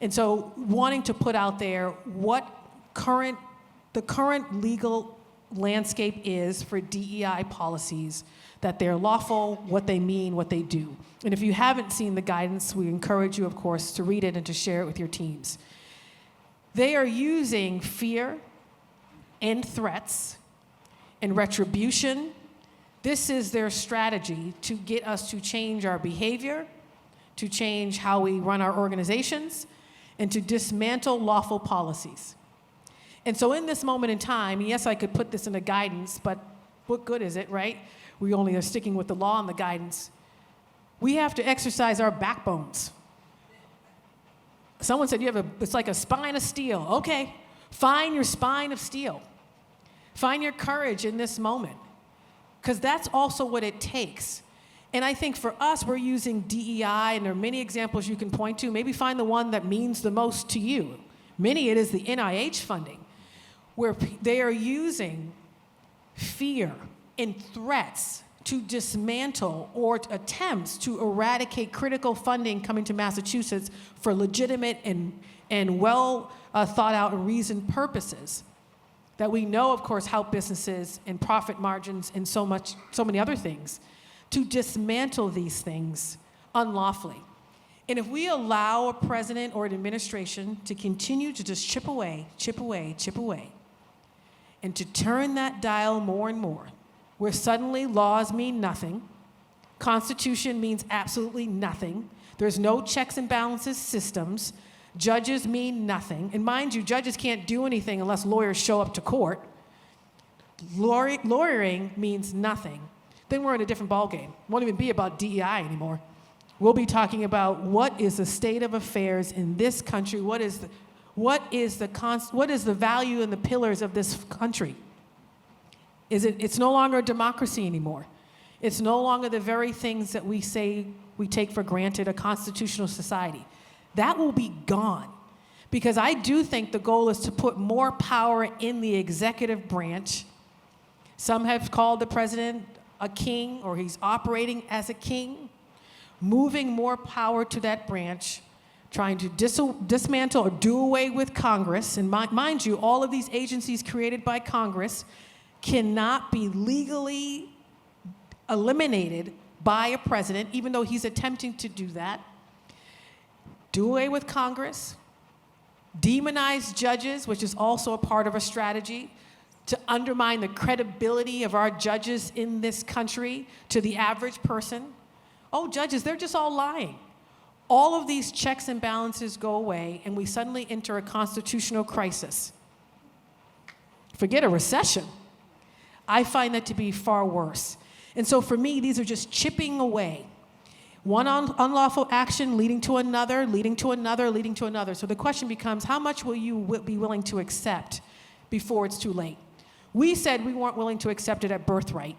C: And so wanting to put out there what the current legal landscape is for DEI policies, that they're lawful, what they mean, what they do. And if you haven't seen the guidance, we encourage you, of course, to read it and to share it with your teams. They are using fear and threats and retribution. This is their strategy to get us to change our behavior, to change how we run our organizations, and to dismantle lawful policies. And so in this moment in time, yes, I could put this in a guidance, but what good is it, right? We only are sticking with the law and the guidance. We have to exercise our backbones. Someone said it's like a spine of steel. Okay, find your spine of steel. Find your courage in this moment, because that's also what it takes. And I think for us, we're using DEI, and there are many examples you can point to. Maybe find the one that means the most to you. Many, it is the NIH funding, where they are using fear and threats to dismantle or attempts to eradicate critical funding coming to Massachusetts for legitimate and well thought out and reasoned purposes that we know, of course, help businesses and profit margins and so many other things, to dismantle these things unlawfully. And if we allow a president or an administration to continue to just chip away, and to turn that dial more and more, where suddenly laws mean nothing, Constitution means absolutely nothing, there's no checks and balances systems, judges mean nothing. And mind you, judges can't do anything unless lawyers show up to court. Lawyering means nothing. Then we're in a different ballgame. It won't even be about DEI anymore. We'll be talking about what is the state of affairs in this country, what is the value and the pillars of this country. It's no longer a democracy anymore. It's no longer the very things that we say we take for granted, a constitutional society. That will be gone, because I do think the goal is to put more power in the executive branch. Some have called the president a king, or he's operating as a king, moving more power to that branch, trying to dismantle or do away with Congress. And mind you, all of these agencies created by Congress cannot be legally eliminated by a president, even though he's attempting to do that. Do away with Congress, demonize judges, which is also a part of a strategy to undermine the credibility of our judges in this country to the average person. Oh, judges, they're just all lying. All of these checks and balances go away, and we suddenly enter a constitutional crisis. Forget a recession. I find that to be far worse. And so for me, these are just chipping away. One unlawful action leading to another, leading to another, leading to another. So the question becomes, how much will you be willing to accept before it's too late? We said we weren't willing to accept it at birthright.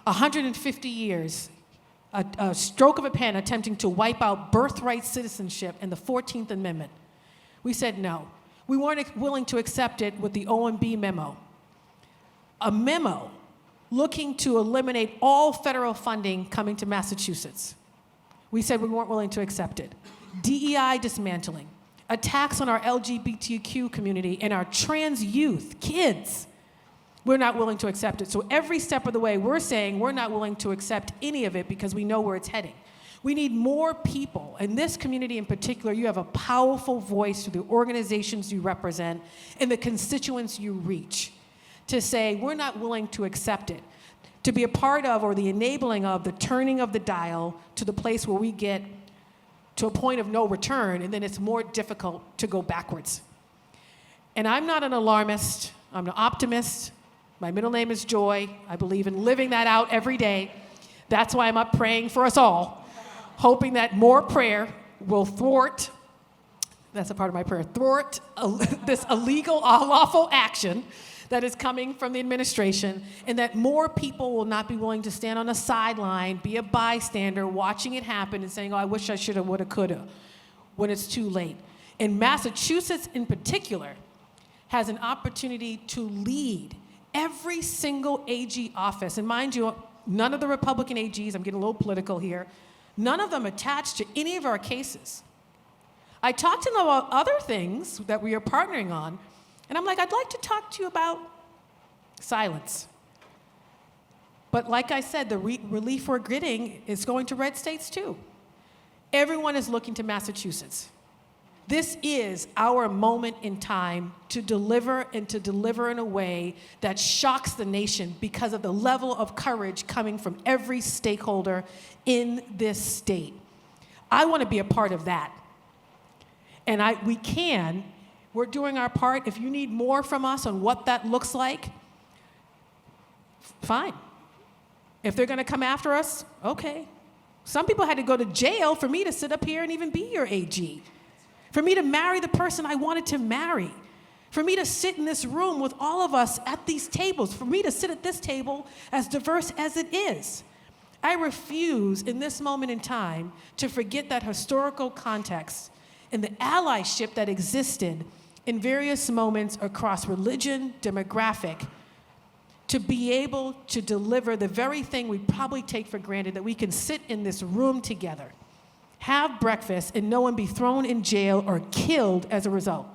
C: 150 years, a stroke of a pen attempting to wipe out birthright citizenship and the 14th Amendment. We said no. We weren't willing to accept it with the OMB memo. A memo looking to eliminate all federal funding coming to Massachusetts. We said we weren't willing to accept it. DEI dismantling, attacks on our LGBTQ community and our trans youth, kids. We're not willing to accept it. So every step of the way, we're saying we're not willing to accept any of it because we know where it's heading. We need more people. In this community in particular, you have a powerful voice through the organizations you represent and the constituents you reach to say we're not willing to accept it, to be a part of or the enabling of the turning of the dial to the place where we get to a point of no return, and then it's more difficult to go backwards. And I'm not an alarmist. I'm an optimist. My middle name is Joy. I believe in living that out every day. That's why I'm up praying for us all, hoping that more prayer will thwart, that's a part of my prayer, thwart this illegal, unlawful action that is coming from the administration, and that more people will not be willing to stand on a sideline, be a bystander, watching it happen and saying, oh, I wish I should have, would have, could have, when it's too late. And Massachusetts in particular has an opportunity to lead every single AG office. And mind you, none of the Republican AGs, I'm getting a little political here, none of them attached to any of our cases. I talked to them about other things that we are partnering on, and I'm like, I'd like to talk to you about Silence. But like I said, the relief we're getting is going to red states too. Everyone is looking to Massachusetts. This is our moment in time to deliver and to deliver in a way that shocks the nation because of the level of courage coming from every stakeholder in this state. I want to be a part of that. And we're doing our part. If you need more from us on what that looks like, fine. If they're going to come after us, okay. Some people had to go to jail for me to sit up here and even be your AG. For me to marry the person I wanted to marry. For me to sit in this room with all of us at these tables. For me to sit at this table as diverse as it is. I refuse in this moment in time to forget that historical context and the allyship that existed in various moments across religion, demographic, to be able to deliver the very thing we probably take for granted, that we can sit in this room together, have breakfast, and no one be thrown in jail or killed as a result.